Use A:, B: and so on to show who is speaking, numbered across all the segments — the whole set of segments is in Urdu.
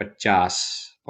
A: 50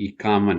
A: 51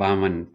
A: 52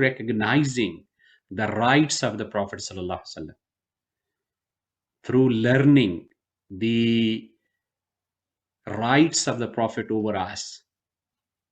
A: recognizing the rights of the Prophet sallallahu alaihi wasallam, through learning the rights of the Prophet over us,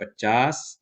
A: 50,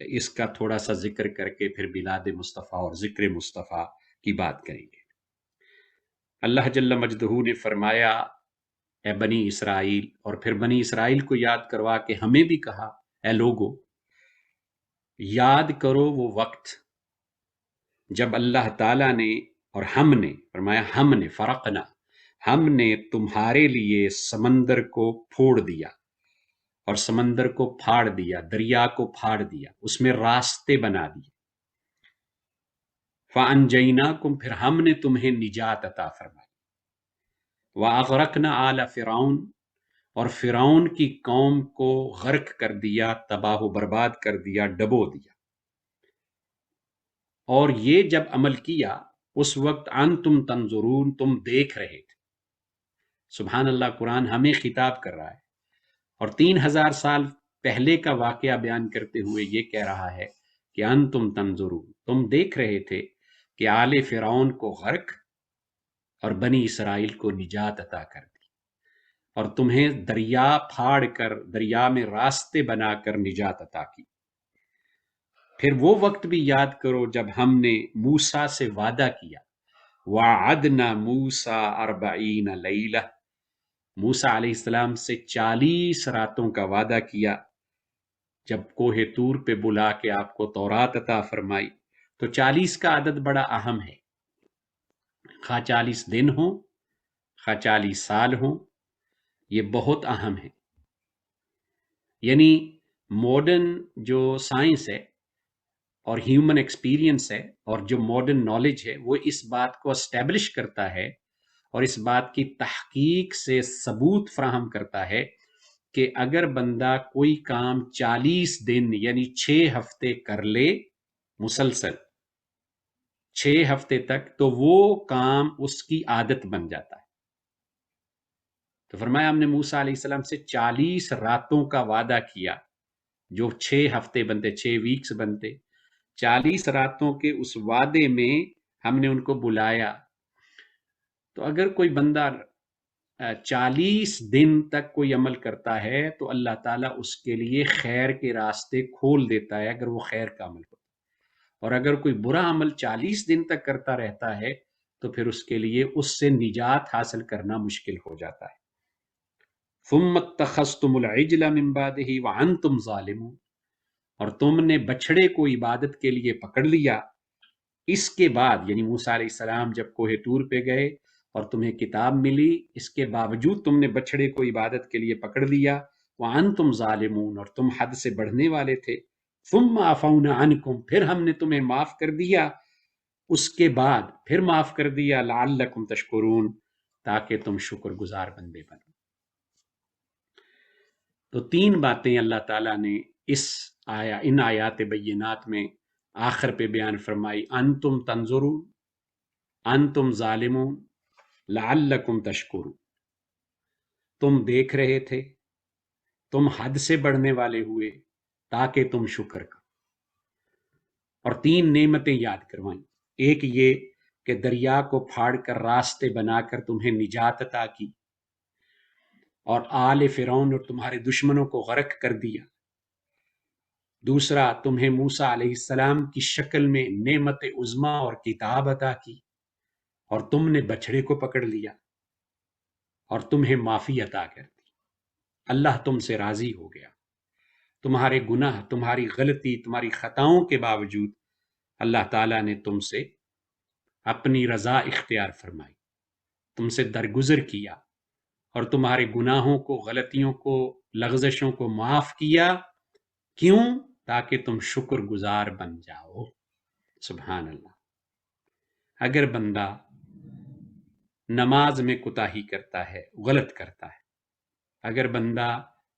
A: اس کا تھوڑا سا ذکر کر کے پھر میلاد مصطفیٰ اور ذکر مصطفیٰ کی بات کریں گے۔ اللہ جل مجدہ نے فرمایا اے بنی اسرائیل، اور پھر بنی اسرائیل کو یاد کروا کے ہمیں بھی کہا اے لوگو یاد کرو وہ وقت جب اللہ تعالیٰ نے اور ہم نے فرمایا ہم نے فرقنا، ہم نے تمہارے لیے سمندر کو پھوڑ دیا اور سمندر کو پھاڑ دیا، دریا کو پھاڑ دیا، اس میں راستے بنا دیے۔ فَأَنْجَيْنَاكُمْ، پھر ہم نے تمہیں نجات عطا فرمائی۔ وَأَغْرَقْنَا آلَ فِرْعَوْنَ، اور فرعون کی قوم کو غرق کر دیا، تباہ و برباد کر دیا، ڈبو دیا۔ اور یہ جب عمل کیا اس وقت انتم تنظرون، تم دیکھ رہے تھے۔ سبحان اللہ، قرآن ہمیں خطاب کر رہا ہے اور 3000 سال پہلے کا واقعہ بیان کرتے ہوئے یہ کہہ رہا ہے کہ انتم تنظرون، تم دیکھ رہے تھے کہ آل فرعون کو غرق اور بنی اسرائیل کو نجات عطا کر دی، اور تمہیں دریا پھاڑ کر، دریا میں راستے بنا کر نجات عطا کی۔ پھر وہ وقت بھی یاد کرو جب ہم نے موسیٰ سے وعدہ کیا، وَعَدْنَا مُوسَىٰ 40 لَيْلَةً، موسیٰ علیہ السلام سے 40 راتوں کا وعدہ کیا جب کوہ طور پہ بلا کے آپ کو تورات عطا فرمائی۔ تو 40 کا عدد بڑا اہم ہے، خواہ 40 دن ہوں خواہ 40 سال ہوں، یہ بہت اہم ہے۔ یعنی ماڈرن جو سائنس ہے اور ہیومن ایکسپیرینس ہے اور جو ماڈرن نالج ہے وہ اس بات کو اسٹیبلش کرتا ہے اور اس بات کی تحقیق سے ثبوت فراہم کرتا ہے کہ اگر بندہ کوئی کام 40 دن یعنی 6 ہفتے کر لے مسلسل 6 ہفتے تک، تو وہ کام اس کی عادت بن جاتا ہے۔ تو فرمایا ہم نے موسیٰ علیہ السلام سے 40 راتوں کا وعدہ کیا جو 6 ہفتے بنتے، 6 ویکس بنتے۔ 40 راتوں کے اس وعدے میں ہم نے ان کو بلایا۔ تو اگر کوئی بندہ 40 دن تک کوئی عمل کرتا ہے تو اللہ تعالیٰ اس کے لیے خیر کے راستے کھول دیتا ہے اگر وہ خیر کا عمل ہوتا ہے، اور اگر کوئی برا عمل 40 دن تک کرتا رہتا ہے تو پھر اس کے لیے اس سے نجات حاصل کرنا مشکل ہو جاتا ہے۔ ثم اتخذتم العجل من بعده وانتم ظالمون، اور تم نے بچھڑے کو عبادت کے لیے پکڑ لیا اس کے بعد، یعنی موسیٰ علیہ السلام جب کوہ طور پہ گئے اور تمہیں کتاب ملی، اس کے باوجود تم نے بچھڑے کو عبادت کے لیے پکڑ لیا۔ وانتم ظالمون، اور تم حد سے بڑھنے والے تھے۔ ثم عفونا عنکم، پھر ہم نے تمہیں معاف کر دیا، اس کے بعد پھر معاف کر دیا، لعلکم تشکرون، تاکہ تم شکر گزار بندے بنو۔ تو 3 باتیں اللہ تعالیٰ نے ان آیات بینات میں آخر پہ بیان فرمائی، انتم تنظرون، انتم ظالمون، لعلکم تشکرون، تم دیکھ رہے تھے، تم حد سے بڑھنے والے ہوئے تاکہ تم شکر کرو۔ اور 3 نعمتیں یاد کروائیں، ایک یہ کہ دریا کو پھاڑ کر راستے بنا کر تمہیں نجات عطا کی، اور آل فرعون اور تمہارے دشمنوں کو غرق کر دیا۔ دوسرا، تمہیں موسیٰ علیہ السلام کی شکل میں نعمت عظمیٰ اور کتاب عطا کی، اور تم نے بچھڑے کو پکڑ لیا، اور تمہیں معافی عطا کر دی۔ اللہ تم سے راضی ہو گیا، تمہارے گناہ، تمہاری غلطی، تمہاری خطاؤں کے باوجود اللہ تعالیٰ نے تم سے اپنی رضا اختیار فرمائی، تم سے درگزر کیا، اور تمہارے گناہوں کو، غلطیوں کو، لغزشوں کو معاف کیا۔ کیوں؟ تاکہ تم شکر گزار بن جاؤ۔ سبحان اللہ۔ اگر بندہ نماز میں کوتاہی کرتا ہے، غلط کرتا ہے، اگر بندہ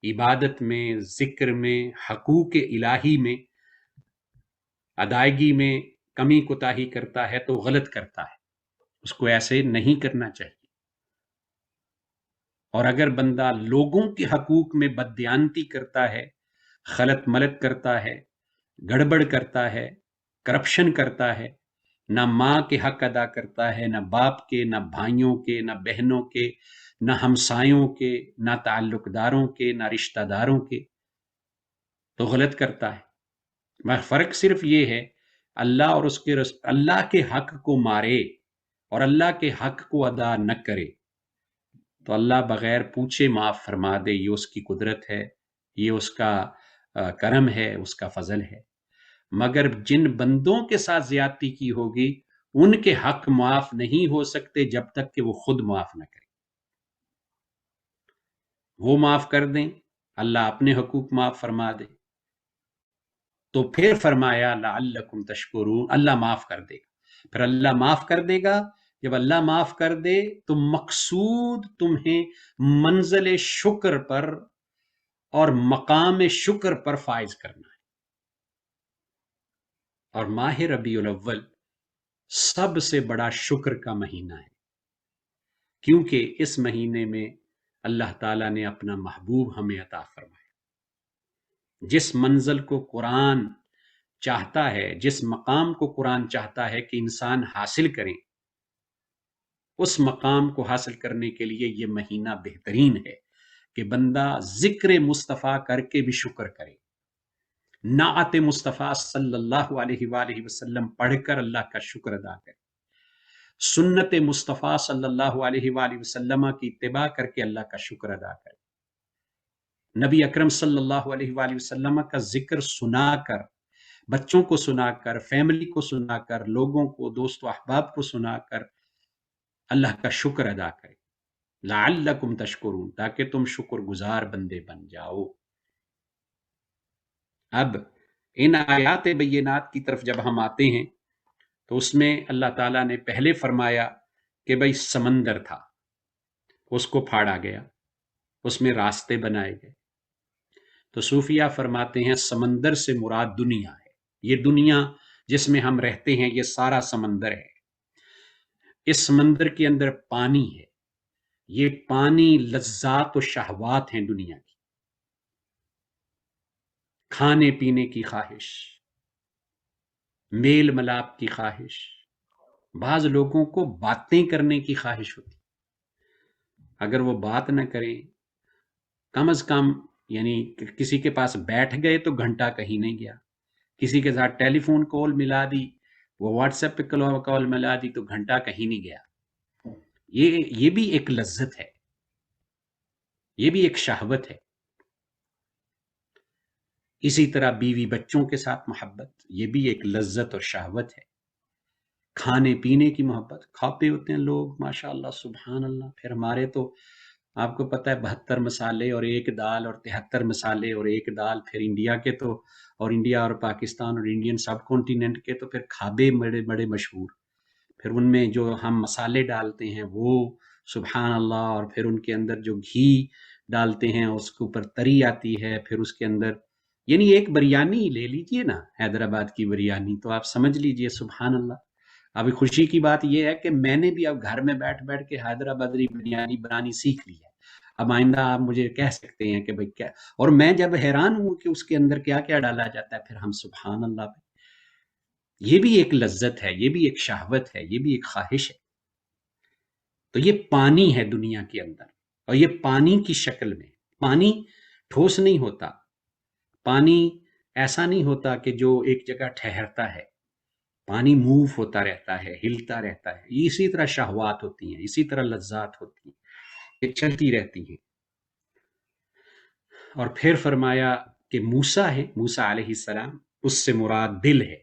A: عبادت میں، ذکر میں، حقوق الہی میں ادائیگی میں کمی کوتاہی کرتا ہے تو غلط کرتا ہے، اس کو ایسے نہیں کرنا چاہیے۔ اور اگر بندہ لوگوں کے حقوق میں بددیانتی کرتا ہے، خلط ملط کرتا ہے، گڑبڑ کرتا ہے، کرپشن کرتا ہے، نہ ماں کے حق ادا کرتا ہے، نہ باپ کے، نہ بھائیوں کے، نہ بہنوں کے، نہ ہمسایوں کے، نہ تعلق داروں کے، نہ رشتہ داروں کے، تو غلط کرتا ہے۔ فرق صرف یہ ہے اللہ اور اس کے اللہ کے حق کو مارے اور اللہ کے حق کو ادا نہ کرے تو اللہ بغیر پوچھے معاف فرما دے، یہ اس کی قدرت ہے، یہ اس کا کرم ہے، اس کا فضل ہے۔ مگر جن بندوں کے ساتھ زیادتی کی ہوگی ان کے حق معاف نہیں ہو سکتے جب تک کہ وہ خود معاف نہ کریں۔ وہ معاف کر دیں، اللہ اپنے حقوق معاف فرما دے، تو پھر فرمایا لعلکم تشکرون، اللہ معاف کر دے گا۔ پھر اللہ معاف کر دے گا، جب اللہ معاف کر دے تو مقصود تمہیں منزل شکر پر اور مقام شکر پر فائز کرنا ہے۔ اور ماہ ربیع الاول سب سے بڑا شکر کا مہینہ ہے، کیونکہ اس مہینے میں اللہ تعالیٰ نے اپنا محبوب ہمیں عطا فرمایا۔ جس منزل کو قرآن چاہتا ہے، جس مقام کو قرآن چاہتا ہے کہ انسان حاصل کریں، اس مقام کو حاصل کرنے کے لیے یہ مہینہ بہترین ہے کہ بندہ ذکر مصطفیٰ کر کے بھی شکر کرے، نعت مصطفیٰ صلی اللہ علیہ وآلہ وسلم پڑھ کر اللہ کا شکر ادا کرے، سنت مصطفیٰ صلی اللہ علیہ وآلہ وسلم کی اتباع کر کے اللہ کا شکر ادا کرے، نبی اکرم صلی اللہ علیہ وآلہ وسلم کا ذکر سنا کر، بچوں کو سنا کر، فیملی کو سنا کر، لوگوں کو، دوست و احباب کو سنا کر اللہ کا شکر ادا کرے، لعلکم تشکرون، تاکہ تم شکر گزار بندے بن جاؤ۔ اب ان آیات بینات کی طرف جب ہم آتے ہیں تو اس میں اللہ تعالیٰ نے پہلے فرمایا کہ بھائی سمندر تھا، اس کو پھاڑا گیا، اس میں راستے بنائے گئے۔ تو صوفیہ فرماتے ہیں سمندر سے مراد دنیا ہے، یہ دنیا جس میں ہم رہتے ہیں یہ سارا سمندر ہے۔ اس سمندر کے اندر پانی ہے، یہ پانی لذات و شہوات ہیں دنیا کی، کھانے پینے کی خواہش، میل ملاپ کی خواہش، بعض لوگوں کو باتیں کرنے کی خواہش ہوتی، اگر وہ بات نہ کریں کم از کم، یعنی کسی کے پاس بیٹھ گئے تو گھنٹہ کہیں نہیں گیا، کسی کے ساتھ ٹیلی فون کال ملا دی، وہ واٹس ایپ پہ کال ملا دی تو گھنٹہ کہیں نہیں گیا۔ یہ بھی ایک لذت ہے، یہ بھی ایک شہوت ہے۔ اسی طرح بیوی بچوں کے ساتھ محبت، یہ بھی ایک لذت اور شہوت ہے۔ کھانے پینے کی محبت، کھاتے ہوتے ہیں لوگ ماشاءاللہ سبحان اللہ، پھر ہمارے تو آپ کو پتہ ہے 72 مسالے اور ایک دال اور 73 مسالے اور ایک دال، پھر انڈیا کے تو، اور انڈیا اور پاکستان اور انڈین سب کانٹیننٹ کے تو پھر کھابے بڑے بڑے مشہور، پھر ان میں جو ہم مسالے ڈالتے ہیں وہ سبحان اللہ، اور پھر ان کے اندر جو گھی ڈالتے ہیں اس کے اوپر تری آتی ہے، پھر اس کے اندر، یعنی ایک بریانی لے لیجئے نا، حیدرآباد کی بریانی، تو آپ سمجھ لیجئے سبحان اللہ۔ ابھی خوشی کی بات یہ ہے کہ میں نے بھی اب گھر میں بیٹھ بیٹھ کے حیدرآبادی بریانی بنانی سیکھ لی ہے، اب آئندہ آپ مجھے کہہ سکتے ہیں کہ بھئی کیا، اور میں جب حیران ہوں کہ اس کے اندر کیا کیا ڈالا جاتا ہے، پھر ہم سبحان اللہ پہ، یہ بھی ایک لذت ہے، یہ بھی ایک شہوت ہے، یہ بھی ایک خواہش ہے۔ تو یہ پانی ہے دنیا کے اندر، اور یہ پانی کی شکل میں، پانی ٹھوس نہیں ہوتا، پانی ایسا نہیں ہوتا کہ جو ایک جگہ ٹھہرتا ہے، پانی موو ہوتا رہتا ہے، ہلتا رہتا ہے، اسی طرح شہوات ہوتی ہیں، اسی طرح لذات ہوتی ہیں، یہ چلتی رہتی ہیں۔ اور پھر فرمایا کہ موسیٰ ہے، موسیٰ علیہ السلام، اس سے مراد دل ہے،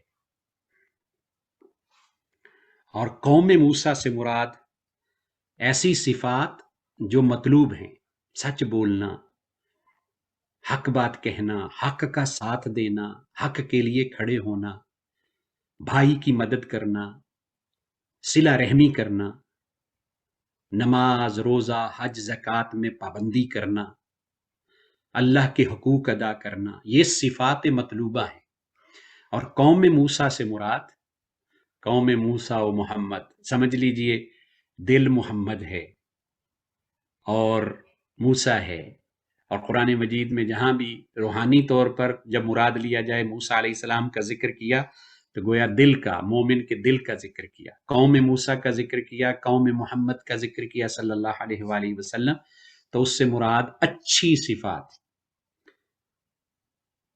A: اور قوم موسیٰ سے مراد ایسی صفات جو مطلوب ہیں، سچ بولنا، حق بات کہنا، حق کا ساتھ دینا، حق کے لیے کھڑے ہونا، بھائی کی مدد کرنا، صلہ رحمی کرنا، نماز روزہ حج زکوٰۃ میں پابندی کرنا، اللہ کے حقوق ادا کرنا، یہ صفات مطلوبہ ہیں۔ اور قوم موسیٰ سے مراد قوم موسیٰ و محمد، سمجھ لیجئے دل محمد ہے اور موسیٰ ہے، اور قرآن مجید میں جہاں بھی روحانی طور پر جب مراد لیا جائے موسیٰ علیہ السلام کا ذکر کیا تو گویا دل کا، مومن کے دل کا ذکر کیا، قوم موسیٰ کا ذکر کیا، قوم محمد کا ذکر کیا صلی اللہ علیہ وآلہ وسلم، تو اس سے مراد اچھی صفات،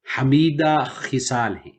A: حمیدہ خصال ہیں،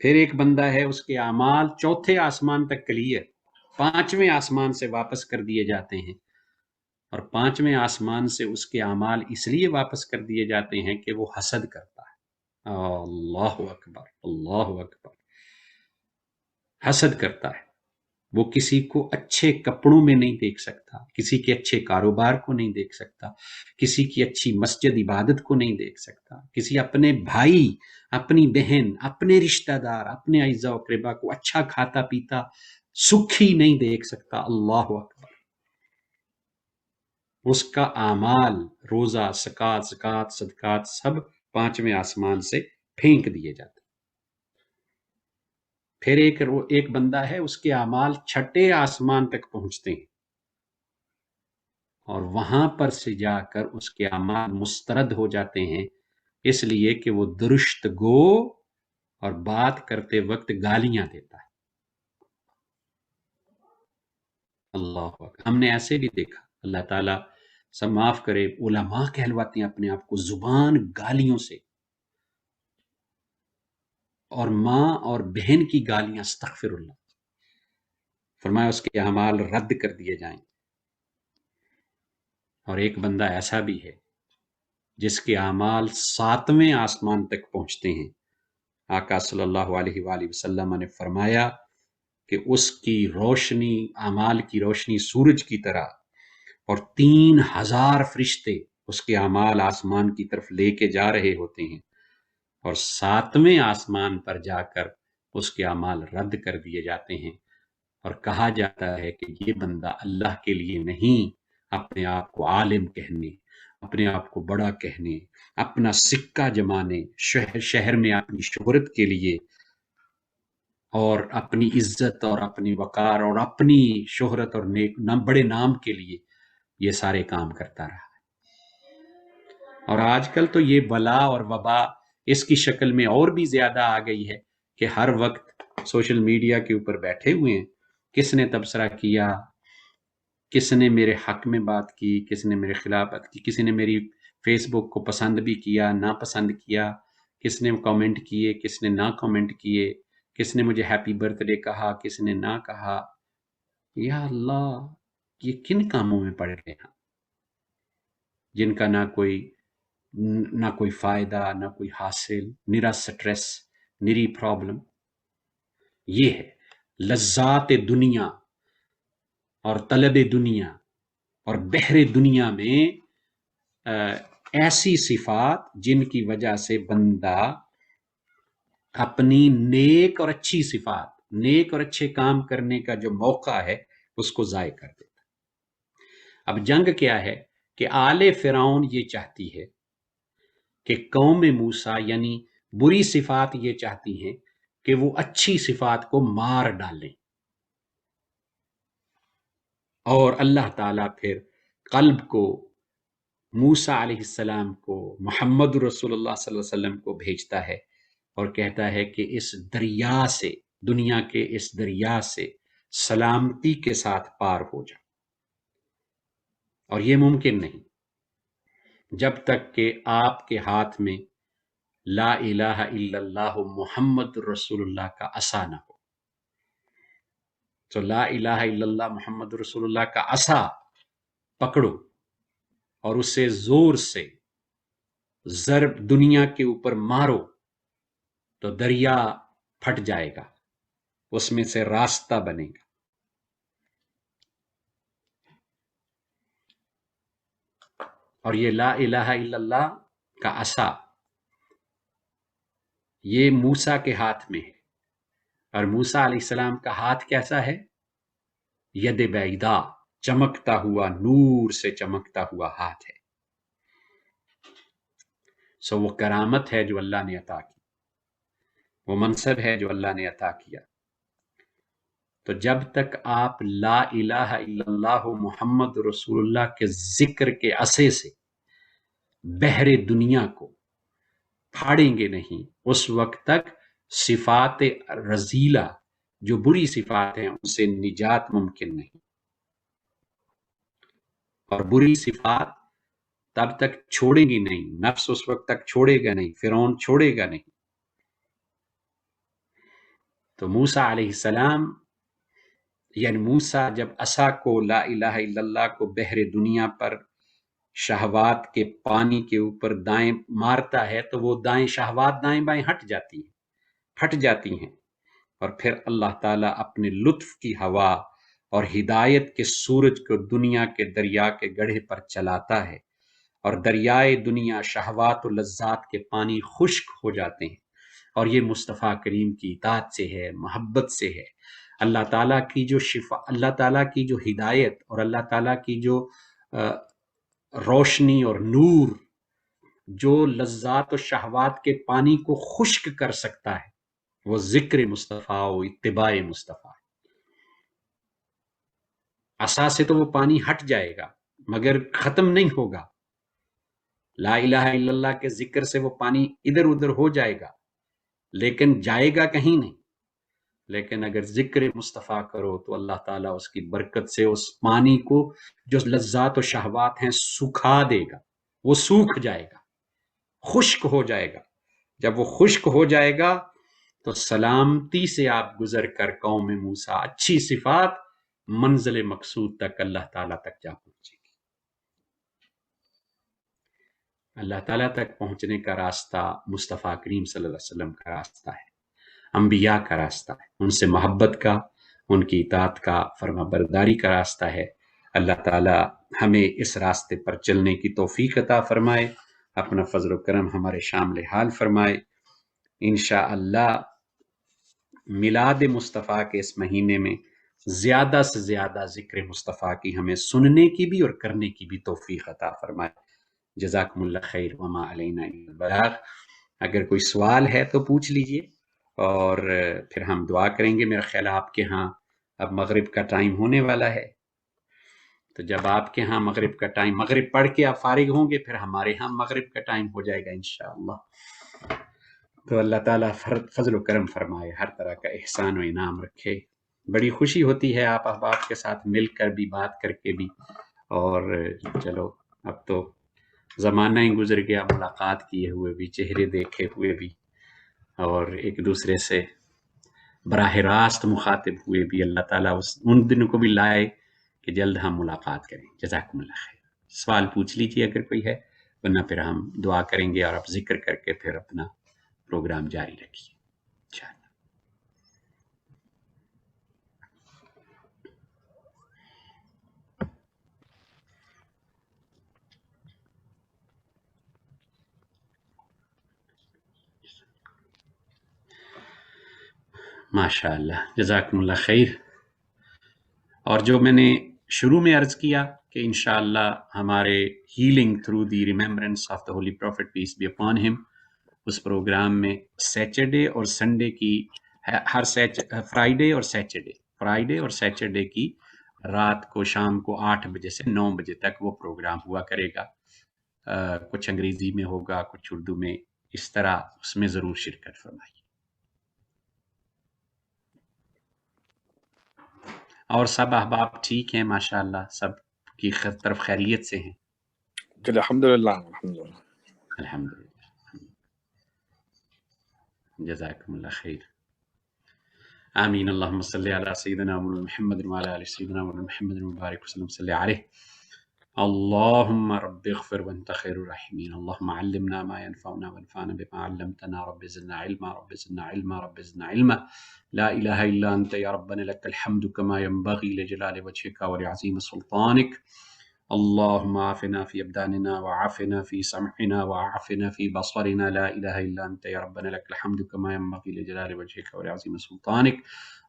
A: پھر ایک بندہ ہے اس کے اعمال چوتھے آسمان تک کلیئر، پانچویں آسمان سے واپس کر دیے جاتے ہیں، اور پانچویں آسمان سے اس کے اعمال اس لیے واپس کر دیے جاتے ہیں کہ وہ حسد کرتا ہے۔ اللہ اکبر، اللہ اکبر، حسد کرتا ہے۔ وہ کسی کو اچھے کپڑوں میں نہیں دیکھ سکتا، کسی کے اچھے کاروبار کو نہیں دیکھ سکتا، کسی کی اچھی مسجد عبادت کو نہیں دیکھ سکتا، کسی اپنے بھائی، اپنی بہن، اپنے رشتہ دار، اپنے اعزاء و اقربا کو اچھا کھاتا پیتا سکھی نہیں دیکھ سکتا۔ اللہ اکبر۔ اس کا اعمال، روزہ، زکوٰۃ، صدقات سب پانچویں آسمان سے پھینک دیے جاتے۔ پھر ایک بندہ ہے اس کے اعمال چھٹے آسمان تک پہنچتے ہیں، اور وہاں پر سے جا کر اس کے اعمال مسترد ہو جاتے ہیں، اس لیے کہ وہ درشت گو اور بات کرتے وقت گالیاں دیتا ہے۔ اللہ اکبر۔ ہم نے ایسے بھی دیکھا، اللہ تعالیٰ سب معاف کرے، علماء کہلواتے ہیں اپنے آپ کو زبان گالیوں سے، اور ماں اور بہن کی گالیاں، استغفر اللہ، فرمایا اس کے اعمال رد کر دیے جائیں۔ اور ایک بندہ ایسا بھی ہے جس کے اعمال ساتویں آسمان تک پہنچتے ہیں۔ آقا صلی اللہ علیہ وآلہ وسلم نے فرمایا کہ اس کی روشنی، اعمال کی روشنی سورج کی طرح، اور 3000 فرشتے اس کے اعمال آسمان کی طرف لے کے جا رہے ہوتے ہیں، اور ساتویں آسمان پر جا کر اس کے اعمال رد کر دیے جاتے ہیں، اور کہا جاتا ہے کہ یہ بندہ اللہ کے لیے نہیں، اپنے آپ کو عالم کہنے، اپنے آپ کو بڑا کہنے، اپنا سکہ جمانے، شہر میں اپنی شہرت کے لیے، اور اپنی عزت اور اپنی وقار اور اپنی شہرت اور بڑے نام کے لیے یہ سارے کام کرتا رہا ہے۔ اور آج کل تو یہ بلا اور وبا اس کی شکل میں اور بھی زیادہ آ گئی ہے کہ ہر وقت سوشل میڈیا کے اوپر بیٹھے ہوئے ہیں، کس نے تبصرہ کیا، کس نے میرے حق میں بات کی، کس نے میرے خلاف بات کی، کسی نے میری فیس بک کو پسند بھی کیا، نا پسند کیا، کس نے کامنٹ کیے، کس نے نہ کامنٹ کیے، کس نے مجھے ہیپی برتھ ڈے کہا، کس نے نہ کہا۔ یا اللہ، یہ کن کاموں میں پڑ گئے ہیں جن کا نہ کوئی فائدہ، نہ کوئی حاصل، نرا سٹریس، نری پرابلم۔ یہ ہے لذات دنیا اور طلب دنیا اور بحر دنیا میں ایسی صفات جن کی وجہ سے بندہ اپنی نیک اور اچھی صفات، نیک اور اچھے کام کرنے کا جو موقع ہے اس کو ضائع کر دیتا۔ اب جنگ کیا ہے کہ آل فرعون یہ چاہتی ہے کہ قوم موسیٰ یعنی بری صفات یہ چاہتی ہیں کہ وہ اچھی صفات کو مار ڈالیں، اور اللہ تعالیٰ پھر قلب کو موسیٰ علیہ السلام کو، محمد رسول اللہ صلی اللہ علیہ وسلم کو بھیجتا ہے اور کہتا ہے کہ اس دریا سے، دنیا کے اس دریا سے سلامتی کے ساتھ پار ہو جا۔ اور یہ ممکن نہیں جب تک کہ آپ کے ہاتھ میں لا الہ الا اللہ محمد رسول اللہ کا عصا نہ ہو۔ تو لا الہ الا اللہ محمد رسول اللہ کا عصا پکڑو اور اسے زور سے ضرب دنیا کے اوپر مارو تو دریا پھٹ جائے گا، اس میں سے راستہ بنے گا۔ اور یہ لا الہ الا اللہ کا عصا یہ موسیٰ کے ہاتھ میں ہے، اور موسیٰ علیہ السلام کا ہاتھ کیسا ہے؟ ید بیضا، چمکتا ہوا، نور سے چمکتا ہوا ہاتھ ہے۔ سو وہ کرامت ہے جو اللہ نے عطا کی، وہ منصب ہے جو اللہ نے عطا کیا۔ تو جب تک آپ لا الہ الا اللہ محمد رسول اللہ کے ذکر کے عصے سے بحر دنیا کو پھاڑیں گے نہیں، اس وقت تک صفات رذیلہ جو بری صفات ہیں ان سے نجات ممکن نہیں، اور بری صفات تب تک چھوڑیں گی نہیں، نفس اس وقت تک چھوڑے گا نہیں، فرعون چھوڑے گا نہیں۔ تو موسیٰ علیہ السلام، یعنی موسیٰ جب عصا کو لا الہ الا اللہ کو بحر دنیا پر شہوات کے پانی کے اوپر دائیں مارتا ہے تو وہ دائیں شہوات دائیں بائیں ہٹ جاتی ہیں، پھٹ جاتی ہیں، اور پھر اللہ تعالیٰ اپنے لطف کی ہوا اور ہدایت کے سورج کو دنیا کے دریا کے گڑھے پر چلاتا ہے، اور دریائے دنیا شہوات و لذات کے پانی خشک ہو جاتے ہیں، اور یہ مصطفیٰ کریم کی اطاعت سے ہے، محبت سے ہے۔ اللہ تعالیٰ کی جو شفا، اللہ تعالیٰ کی جو ہدایت اور اللہ تعالیٰ کی جو روشنی اور نور جو لذات و شہوات کے پانی کو خشک کر سکتا ہے، وہ ذکر مصطفیٰ و اتباع مصطفیٰ۔ عصا سے تو وہ پانی ہٹ جائے گا مگر ختم نہیں ہوگا، لا الہ الا اللہ کے ذکر سے وہ پانی ادھر ادھر ہو جائے گا لیکن جائے گا کہیں نہیں۔ لیکن اگر ذکر مصطفیٰ کرو تو اللہ تعالیٰ اس کی برکت سے اس پانی کو جو لذات و شہوات ہیں سکھا دے گا، وہ سوکھ جائے گا، خشک ہو جائے گا۔ جب وہ خشک ہو جائے گا تو سلامتی سے آپ گزر کر قوم موسیٰ اچھی صفات منزل مقصود تک اللہ تعالیٰ تک جا پہنچے گی۔ اللہ تعالیٰ تک پہنچنے کا راستہ مصطفیٰ کریم صلی اللہ علیہ وسلم کا راستہ ہے، انبیاء کا راستہ ہے، ان سے محبت کا، ان کی اطاعت کا، فرما برداری کا راستہ ہے۔ اللہ تعالیٰ ہمیں اس راستے پر چلنے کی توفیق عطا فرمائے، اپنا فضل و کرم ہمارے شامل حال فرمائے۔ انشاءاللہ میلاد مصطفیٰ کے اس مہینے میں زیادہ سے زیادہ ذکر مصطفیٰ کی ہمیں سننے کی بھی اور کرنے کی بھی توفیق عطا فرمائے۔ جزاکم اللہ خیر وما علینا الا البلاغ۔ اگر کوئی سوال ہے تو پوچھ لیجئے اور پھر ہم دعا کریں گے۔ میرا خیال آپ کے ہاں اب مغرب کا ٹائم ہونے والا ہے، تو جب آپ کے ہاں مغرب کا ٹائم، مغرب پڑھ کے آپ فارغ ہوں گے، پھر ہمارے ہاں مغرب کا ٹائم ہو جائے گا انشاءاللہ۔ تو اللہ تعالیٰ فضل و کرم فرمائے، ہر طرح کا احسان و انعام رکھے۔ بڑی خوشی ہوتی ہے آپ احباب کے ساتھ مل کر بھی، بات کر کے بھی، اور چلو اب تو زمانہ ہی گزر گیا ملاقات کیے ہوئے بھی، چہرے دیکھے ہوئے بھی، اور ایک دوسرے سے براہ راست مخاطب ہوئے بھی۔ اللہ تعالیٰ ان دنوں کو بھی لائے کہ جلد ہم ملاقات کریں۔ جزاکم اللہ خیر۔ سوال پوچھ لیجیے اگر کوئی ہے، ورنہ پھر ہم دعا کریں گے اور آپ ذکر کر کے پھر اپنا پروگرام جاری رکھیے انشاءاللہ۔ ماشاء اللہ، جزاکم اللہ خیر۔ اور جو میں نے شروع میں عرض کیا کہ انشاءاللہ ہمارے healing through the remembrance of the holy prophet peace be upon him, اس پروگرام میں سیچرڈے اور سنڈے کی، ہر فرائیڈے اور سیچرڈے کی رات کو، شام کو 8 بجے سے 9 بجے تک وہ پروگرام ہوا کرے گا۔ کچھ انگریزی میں ہوگا، کچھ اردو میں، اس طرح اس میں ضرور شرکت فرمائیے۔ اور سب احباب ٹھیک ہیں ماشاءاللہ، سب کی طرف خیریت سے ہیں؟
B: الحمدللہ الحمدللہ
A: الحمدللہ، جزاکم اللہ خیر۔ آمین۔ اللہم صلی علی سیدنا محمد وعلی آل سیدنا محمد مبارک وسلم صلی علیہ۔ اللہم رب اغفر وانت خیر الراحمین، اللہم علمنا ما ينفعنا وانفعنا بما علمتنا، رب زدنا علما رب زدنا علما رب زدنا علما، لا الہ الا انت یا ربنا لك الحمد كما ينبغي لجلال وجهك ولعظیم سلطانك، اللهم عافنا في أبداننا وعافنا في سمعنا وعافنا في بصرنا، لا إله إلا أنت يا ربنا لك الحمد كما ينبغي لجلال وجهك ولعظيم سلطانك،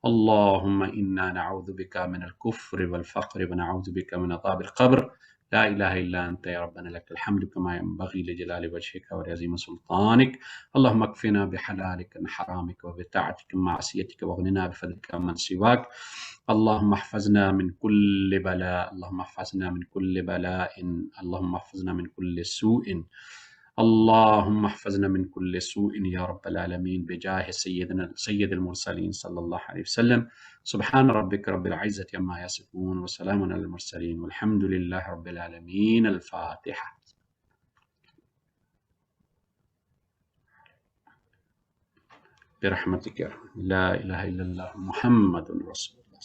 A: اللهم إنا نعوذ بك من الكفر والفقر ونعوذ بك من عذاب القبر، لا إله إلا أنت يا ربنا لك الحمد كما ينبغي لجلال وجهك ولعظيم سلطانك، اللهم اكفنا بحلالك عن حرامك وبطاعتك من معصيتك واغننا بفضلك عمن سواك، اللهم احفظنا من كل بلاء، اللهم احفظنا من كل بلاء، اللهم احفظنا من كل سوء، اللهم احفظنا من كل سوء يا رب العالمين، بجاه سيدنا سيد المرسلين صلى الله عليه وسلم، سبحان ربك رب العزة عما يصفون وسلام على المرسلين والحمد لله رب العالمين۔ الفاتحة۔ برحمتک یا ارحم لا الہ الا اللہ محمد رسول اللہ۔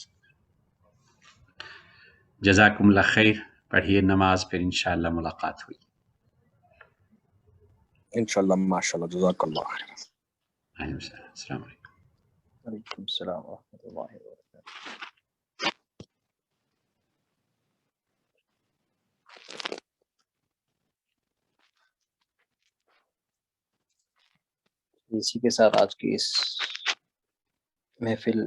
A: جزاکم اللہ خیر، پڑھیے نماز، پھر انشاءاللہ ملاقات ہوئی۔
B: انشاءاللہ ماشاءاللہ جزاک اللہ خیر۔
A: السلام علیکم۔
C: وعلیکم السلام ورحمۃ اللہ وبرکاتہ۔ اسی کے ساتھ آج کی اس محفل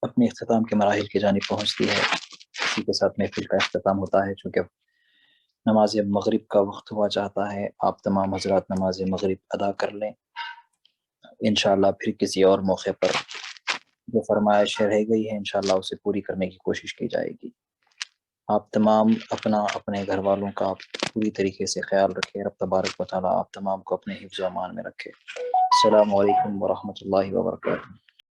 C: اپنے اختتام کے مراحل کی جانب پہنچتی ہے۔ اسی کے ساتھ محفل کا اختتام ہوتا ہے، چونکہ نماز مغرب کا وقت ہوا چاہتا ہے۔ آپ تمام حضرات نماز مغرب ادا کر لیں، انشاءاللہ پھر کسی اور موقع پر جو فرمائش رہ گئی ہے انشاءاللہ اسے پوری کرنے کی کوشش کی جائے گی۔ آپ تمام اپنے گھر والوں کا پوری طریقے سے خیال رکھیں۔ رب تبارک و تعالیٰ آپ تمام کو اپنے حفظ و امان میں رکھے۔ السلام علیکم ورحمۃ اللہ وبرکاتہ۔